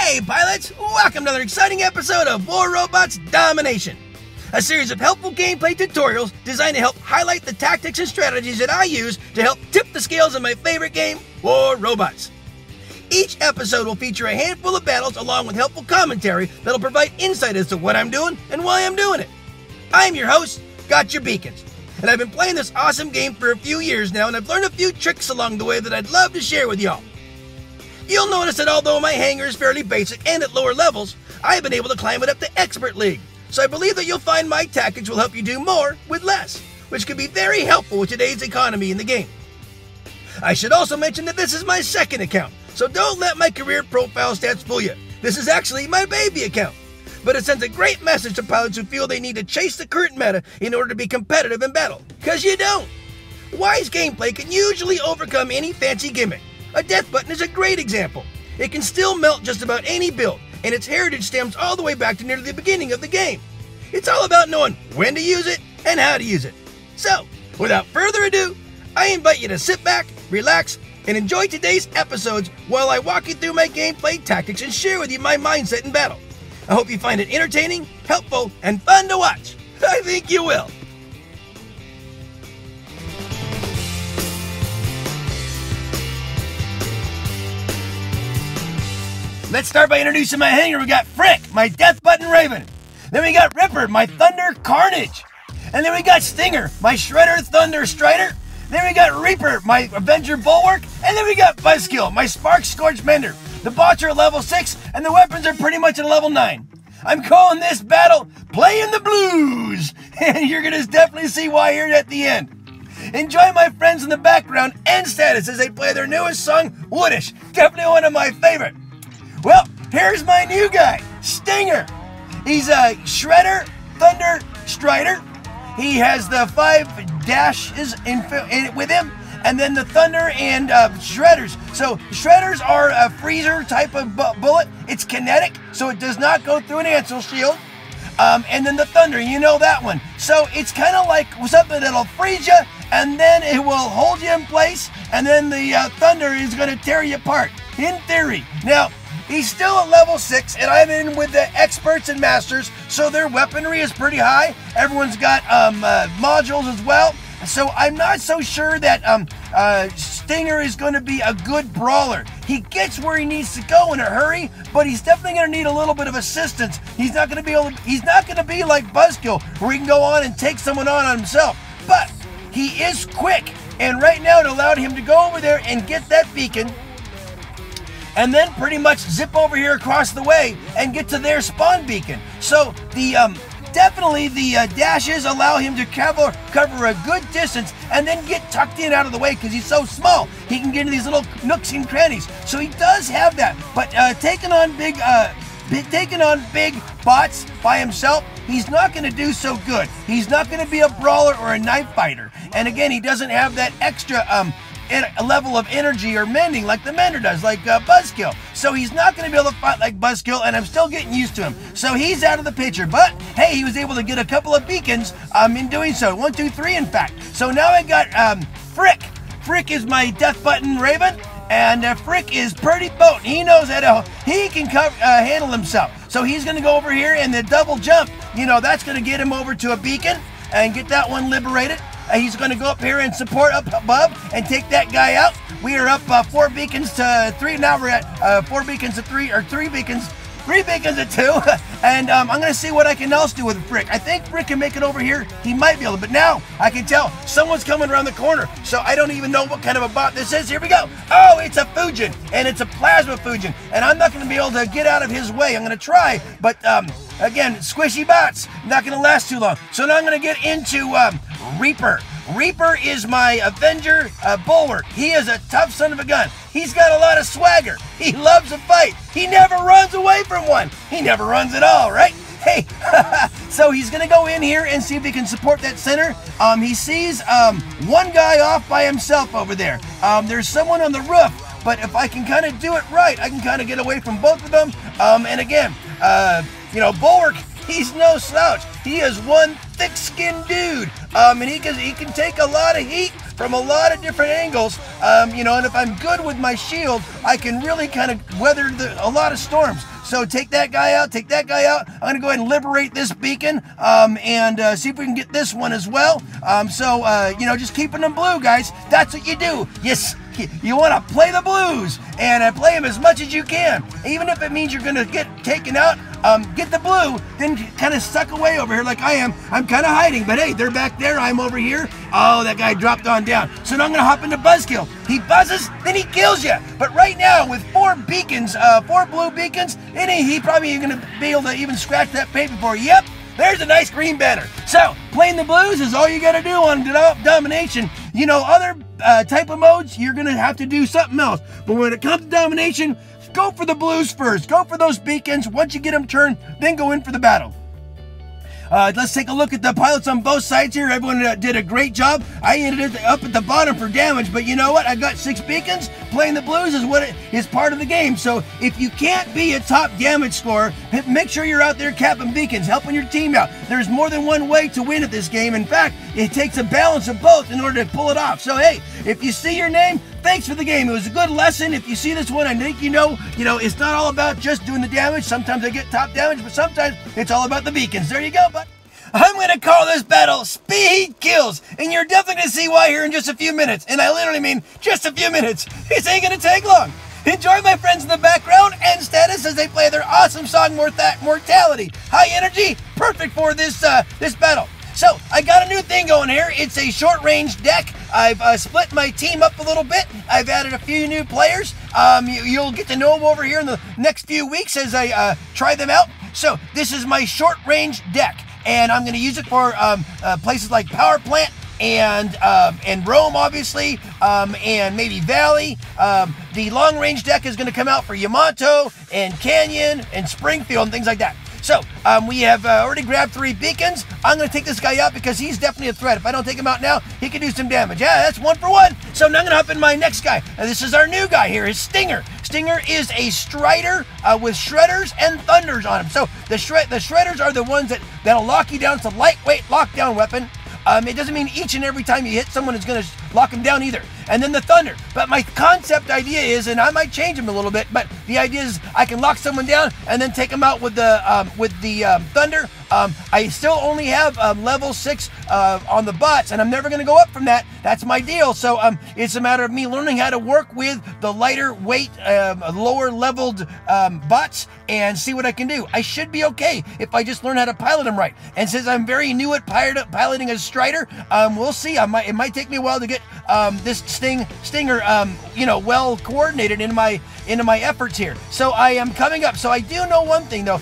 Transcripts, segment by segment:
Hey pilots, welcome to another exciting episode of War Robots Domination, a series of helpful gameplay tutorials designed to help highlight the tactics and strategies that I use to help tip the scales in my favorite game, War Robots. Each episode will feature a handful of battles along with helpful commentary that'll provide insight as to what I'm doing and why I'm doing it. I'm your host, Gotchure Beacons, and I've been playing this awesome game for a few years now, and I've learned a few tricks along the way that I'd love to share with y'all. You'll notice that although my hangar is fairly basic and at lower levels, I've been able to climb it up to Expert League. So I believe that you'll find my tactics will help you do more with less, which could be very helpful with today's economy in the game. I should also mention that this is my second account, so don't let my career profile stats fool you. This is actually my baby account. But it sends a great message to pilots who feel they need to chase the current meta in order to be competitive in battle, because you don't. Wise gameplay can usually overcome any fancy gimmick. A death button is a great example. It can still melt just about any build, and its heritage stems all the way back to nearly the beginning of the game. It's all about knowing when to use it and how to use it. So, without further ado, I invite you to sit back, relax, and enjoy today's episodes while I walk you through my gameplay tactics and share with you my mindset in battle. I hope you find it entertaining, helpful, and fun to watch. I think you will. Let's start by introducing my hangar. We got Frick, my Death Button Raven. Then we got Ripper, my Thunder Carnage. And then we got Stinger, my Shredder Thunder Strider. Then we got Reaper, my Avenger Bulwark. And then we got Buzzkill, my Spark Scorch Mender. The bots are at level 6, and the weapons are pretty much at level 9. I'm calling this battle Playin the Blues. And you're going to definitely see why here at the end. Enjoy my friends in the background and status as they play their newest song, Woodish. Definitely one of my favorite. Well, here's my new guy, Stinger. He's a Shredder Thunder Strider. He has the 5 dashes with him, and then the Thunder and Shredders. So Shredders are a freezer type of bullet. It's kinetic, so it does not go through an Ansel shield. And then the Thunder, you know that one. So it's kind of like something that'll freeze you, and then it will hold you in place, and then the Thunder is going to tear you apart, in theory. Now, he's still at level 6, and I'm in with the experts and masters, so their weaponry is pretty high. Everyone's got modules as well, so I'm not so sure that Stinger is going to be a good brawler. He gets where he needs to go in a hurry, but he's definitely going to need a little bit of assistance. He's not going to be like Buzzkill, where he can go on and take someone on himself. But he is quick, and right now it allowed him to go over there and get that beacon, and then pretty much zip over here across the way and get to their spawn beacon. So the definitely the dashes allow him to cover a good distance and then get tucked in out of the way because he's so small. He can get into these little nooks and crannies. So he does have that. But taking on big bots by himself, he's not going to do so good. He's not going to be a brawler or a knife fighter. And again, he doesn't have that extra a level of energy or mending like the Mender does, like Buzzkill. So he's not going to be able to fight like Buzzkill, and I'm still getting used to him. So he's out of the picture. But hey, he was able to get a couple of beacons in doing so. 1, 2, 3, in fact. So now I got Frick. Frick is my Death Button Raven, and Frick is pretty potent. He knows how he can handle himself. So he's going to go over here and the double jump. You know, that's going to get him over to a beacon and get that one liberated. He's going to go up here and support up above and take that guy out. We are up 4 beacons to 3. Now we're at 4 beacons to 3, or 3 beacons to 2. And I'm going to see what I can else do with Frick. I think Frick can make it over here. He might be able to, but now I can tell someone's coming around the corner. So I don't even know what kind of a bot this is. Here we go. Oh, it's a Fujin, and it's a Plasma Fujin. And I'm not going to be able to get out of his way. I'm going to try, but again, squishy bots, not going to last too long. So now I'm going to get into Reaper. Reaper is my Avenger Bulwark. He is a tough son of a gun. He's got a lot of swagger. He loves to fight. He never runs away from one. He never runs at all, right? Hey, so he's going to go in here and see if he can support that center. He sees one guy off by himself over there. There's someone on the roof, but if I can kind of do it right, I can kind of get away from both of them. And again, you know, Bulwark, he's no slouch. He is one thick-skinned dude, and he can take a lot of heat, from a lot of different angles, you know, and if I'm good with my shield, I can really kind of weather a lot of storms. So take that guy out, take that guy out. I'm gonna go ahead and liberate this beacon and see if we can get this one as well. You know, just keeping them blue, guys. That's what you do. Yes. You want to play the blues and play them as much as you can. Even if it means you're going to get taken out, get the blue, then kind of suck away over here like I am. I'm kind of hiding, but hey, they're back there. I'm over here. Oh, that guy dropped on down. So now I'm going to hop into buzzkill. He buzzes, then he kills you. But right now, with 4 beacons, 4 blue beacons, he probably ain't going to be able to even scratch that paint before. Yep. There's a nice green banner. So, playing the blues is all you got to do on domination. You know, other type of modes, you're going to have to do something else. But when it comes to domination, go for the blues first. Go for those beacons. Once you get them turned, then go in for the battle. Let's take a look at the pilots on both sides here. Everyone did a great job. I ended up at the bottom for damage, but you know what? I got 6 beacons. Playing the blues is what is part of the game. So if you can't be a top damage scorer, make sure you're out there capping beacons, helping your team out. There's more than one way to win at this game. In fact, it takes a balance of both in order to pull it off. So hey, if you see your name, thanks for the game. It was a good lesson. If you see this one, I think you know, it's not all about just doing the damage. Sometimes I get top damage, but sometimes it's all about the beacons. There you go, bud. I'm going to call this battle Speed Kills, and you're definitely going to see why here in just a few minutes. And I literally mean just a few minutes. This ain't going to take long. Enjoy my friends in the background and status as they play their awesome song Mortality. High energy, perfect for this battle. So, I got a new thing going here. It's a short-range deck. I've split my team up a little bit. I've added a few new players. You'll get to know them over here in the next few weeks as I try them out. So, this is my short-range deck, and I'm going to use it for places like Power Plant and Rome, obviously, and maybe Valley. The long-range deck is going to come out for Yamato and Canyon and Springfield and things like that. So, we have already grabbed 3 beacons. I'm going to take this guy out because he's definitely a threat. If I don't take him out now, he can do some damage. Yeah, that's 1 for 1. So now I'm going to hop in my next guy. And this is our new guy here, is Stinger. Stinger is a Strider with Shredders and Thunders on him. So the Shredders are the ones that'll lock you down. It's a lightweight lockdown weapon. It doesn't mean each and every time you hit someone it's going to lock them down either. And then the Thunder. But my concept idea is, and I might change them a little bit, but the idea is I can lock someone down and then take them out with the Thunder. I still only have level 6 on the bots, and I'm never going to go up from that. That's my deal. So it's a matter of me learning how to work with the lighter weight, lower leveled bots and see what I can do. I should be okay if I just learn how to pilot them right. And since I'm very new at piloting a Strider, we'll see. It might take me a while to get this Stinger, well coordinated in my efforts here. So I am coming up. So I do know one thing though,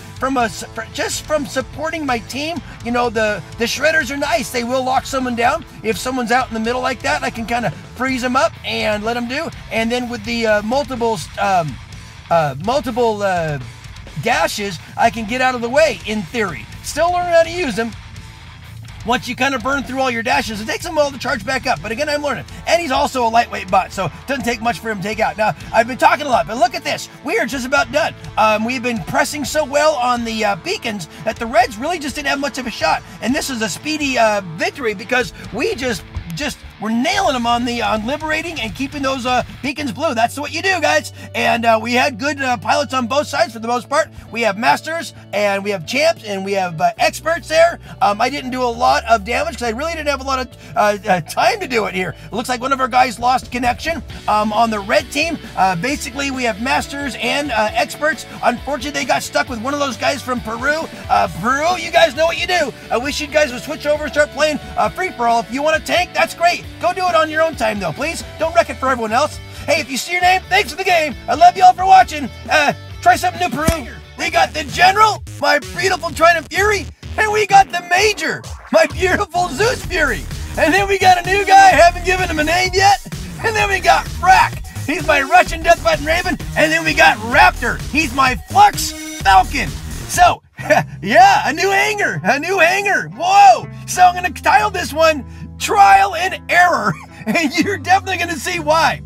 just from supporting my team, the Shredders are nice. They will lock someone down. If someone's out in the middle like that, I can kind of freeze them up and let them do. And then with the multiple dashes, I can get out of the way in theory. Still learning how to use them. Once you kind of burn through all your dashes, it takes him a while to charge back up. But again, I'm learning. And he's also a lightweight bot, so it doesn't take much for him to take out. Now, I've been talking a lot, but look at this. We are just about done. We've been pressing so well on the beacons that the Reds really just didn't have much of a shot. And this is a speedy victory because we just we're nailing them on liberating and keeping those beacons blue. That's what you do, guys. And we had good pilots on both sides for the most part. We have masters and we have champs and we have experts there. I didn't do a lot of damage because I really didn't have a lot of time to do it here. It looks like one of our guys lost connection on the red team. Basically, we have masters and experts. Unfortunately, they got stuck with one of those guys from Peru. Peru, you guys know what you do. I wish you guys would switch over and start playing free-for-all. If you want to tank, that's great. Go do it on your own time, though, please. Don't wreck it for everyone else. Hey, if you see your name, thanks for the game. I love you all for watching. Try something new, Peru. We got the General, my beautiful Trident Fury, and we got the Major, my beautiful Zeus Fury. And then we got a new guy, I haven't given him a name yet. And then we got Frack, he's my Russian Death Button Raven. And then we got Raptor, he's my Flux Falcon. So, yeah, a new hangar. Whoa. So I'm going to title this one Trial and Error, and you're definitely going to see why.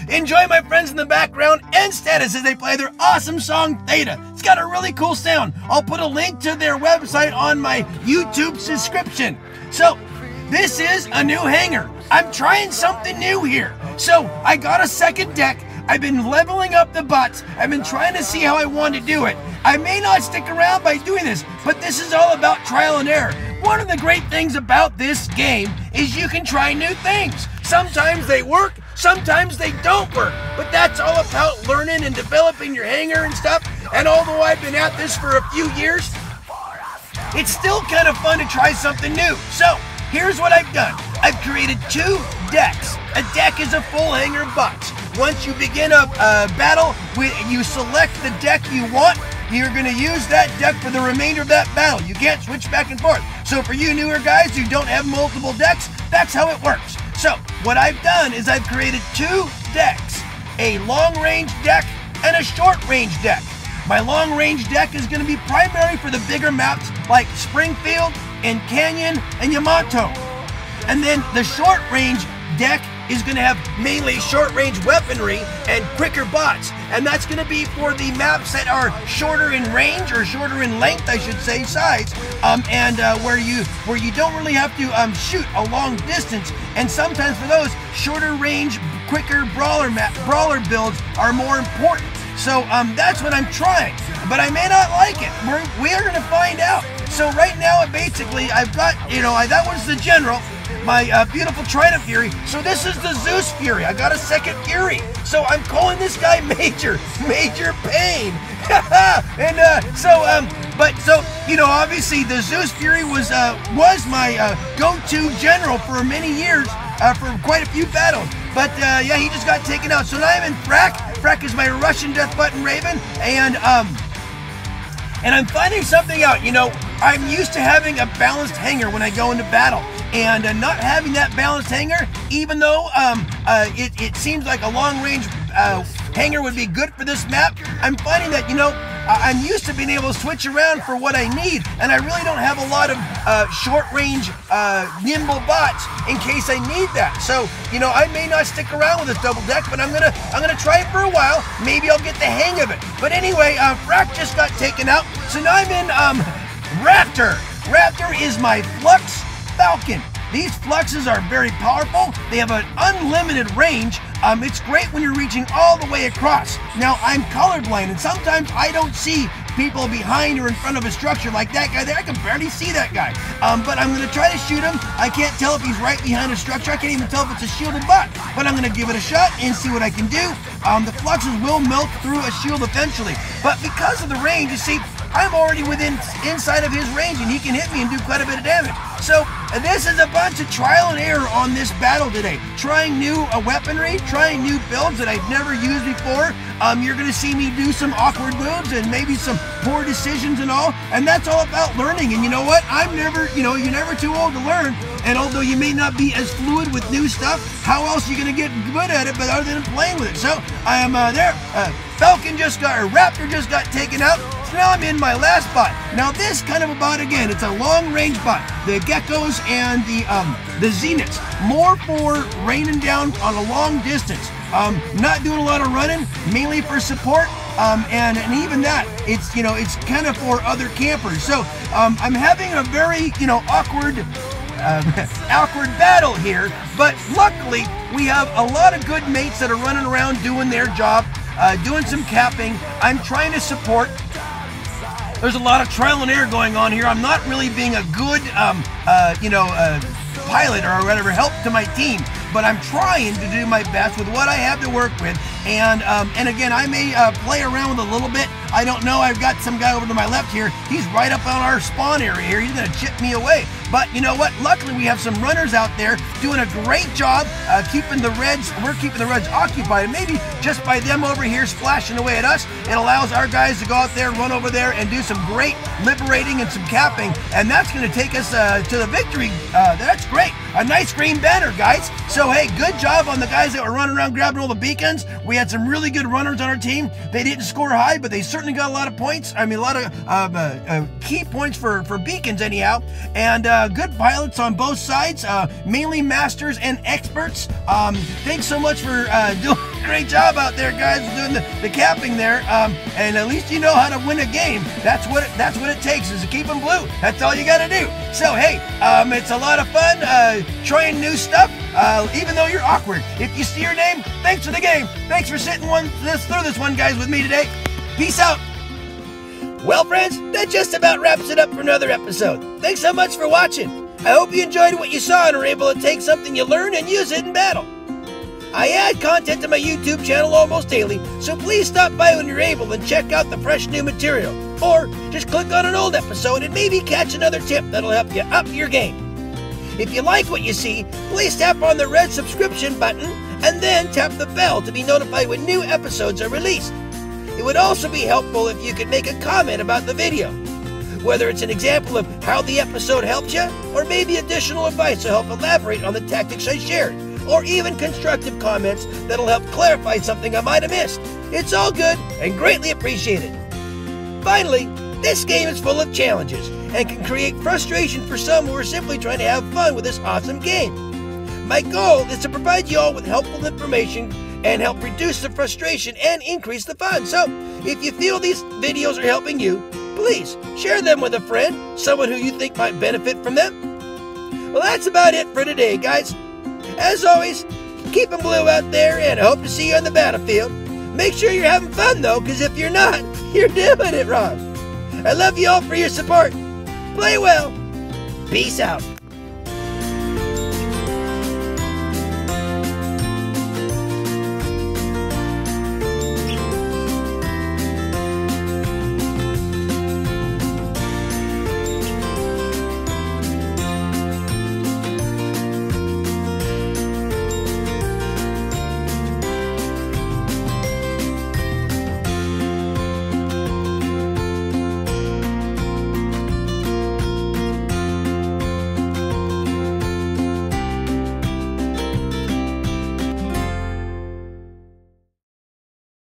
Enjoy my friends in the background and status as they play their awesome song Theta. It's got a really cool sound. I'll put a link to their website on my YouTube description. So, this is a new hangar. I'm trying something new here. So I got a second deck. I've been leveling up the butts. I've been trying to see how I want to do it. I may not stick around by doing this, but this is all about trial and error. One of the great things about this game is you can try new things. Sometimes they work, sometimes they don't work, but that's all about learning and developing your hangar and stuff. And although I've been at this for a few years, it's still kind of fun to try something new. So here's what I've done. I've created 2 decks. A deck is a full hangar box. Once you begin a battle, you select the deck you want. You're going to use that deck for the remainder of that battle. You can't switch back and forth. So for you newer guys who don't have multiple decks, that's how it works. So what I've done is I've created 2 decks, a long-range deck and a short-range deck. My long-range deck is going to be primary for the bigger maps like Springfield and Canyon and Yamato. And then the short-range deck is going to have mainly short-range weaponry and quicker bots. And that's going to be for the maps that are shorter in range, or shorter in length, I should say, size, where you don't really have to shoot a long distance. And sometimes for those shorter range, quicker brawler builds are more important. So that's what I'm trying, but I may not like it. We are going to find out. So right now, basically, I've got, that was the General, my beautiful Trident Fury. So this is the Zeus Fury. I got a second Fury. So I'm calling this guy Major Pain. And obviously the Zeus Fury was my go-to general for many years, for quite a few battles. But yeah, he just got taken out. So now I'm in Frack. Frack is my Russian Death Button Raven, and I'm finding something out. I'm used to having a balanced hangar when I go into battle, and not having that balanced hangar, even though it seems like a long-range hangar would be good for this map, I'm finding that, I'm used to being able to switch around for what I need, and I really don't have a lot of short-range nimble bots in case I need that. So, I may not stick around with this double deck, but I'm gonna try it for a while. Maybe I'll get the hang of it. But anyway, Frack just got taken out, so now I'm in Raptor. Raptor is my Flux Falcon. These Fluxes are very powerful. They have an unlimited range. It's great when you're reaching all the way across. Now, I'm colorblind, and sometimes I don't see people behind or in front of a structure like that guy there. I can barely see that guy. But I'm going to try to shoot him. I can't tell if he's right behind a structure. I can't even tell if it's a shielded bot. But I'm going to give it a shot and see what I can do. The Fluxes will melt through a shield eventually. But because of the range, you see, I'm already inside of his range, and he can hit me and do quite a bit of damage. So this is a bunch of trial and error on this battle today. Trying new weaponry, trying new builds that I've never used before. You're going to see me do some awkward moves and maybe some poor decisions and all. And that's all about learning. And you know what? You're never too old to learn. And although you may not be as fluid with new stuff, how else are you going to get good at it but other than playing with it? So I am there. Raptor just got taken out. So now I'm in my last bot. Now this kind of a bot, again, it's a long-range bot. The Geckos and the Zeniths, more for raining down on a long distance. Not doing a lot of running, mainly for support. And even that, it's kind of for other campers. So I'm having a very awkward battle here. But luckily, we have a lot of good mates that are running around doing their job, doing some capping. I'm trying to support. There's a lot of trial and error going on here. I'm not really being a good, pilot or whatever, help to my team, but I'm trying to do my best with what I have to work with. And again, I may play around with a little bit. I don't know. I've got some guy over to my left here. He's right up on our spawn area here. He's gonna chip me away. But you know what? Luckily, we have some runners out there doing a great job keeping the Reds. We're keeping the Reds occupied. And maybe just by them over here splashing away at us, it allows our guys to go out there, run over there, and do some great liberating and some capping. And that's going to take us to the victory. That's great. A nice green banner, guys. So hey, good job on the guys that were running around grabbing all the beacons. We had some really good runners on our team. They didn't score high, but they certainly got a lot of points. I mean, a lot of key points for beacons anyhow. And good pilots on both sides, mainly masters and experts. Thanks so much for doing great job out there, guys, doing the capping there. And at least you know how to win a game. That's what it takes, is to keep them blue. That's all you got to do. So hey, it's a lot of fun trying new stuff. Even though you're awkward. If you see your name, thanks for the game. Thanks for sitting through this one, guys, with me today. Peace out. Well, friends, that just about wraps it up for another episode. Thanks so much for watching. I hope you enjoyed what you saw and are able to take something you learned and use it in battle. I add content to my YouTube channel almost daily, so please stop by when you're able and check out the fresh new material. Or just click on an old episode and maybe catch another tip that'll help you up your game. If you like what you see, please tap on the red subscription button and then tap the bell to be notified when new episodes are released. It would also be helpful if you could make a comment about the video, whether it's an example of how the episode helped you, or maybe additional advice to help elaborate on the tactics I shared, or even constructive comments that'll help clarify something I might have missed. It's all good and greatly appreciated. Finally, this game is full of challenges and can create frustration for some who are simply trying to have fun with this awesome game. My goal is to provide you all with helpful information and help reduce the frustration and increase the fun. So, if you feel these videos are helping you, please share them with a friend, someone who you think might benefit from them. Well, that's about it for today, guys. As always, keep them blue out there, and I hope to see you on the battlefield. Make sure you're having fun, though, because if you're not, you're doing it wrong. I love you all for your support. Play well. Peace out.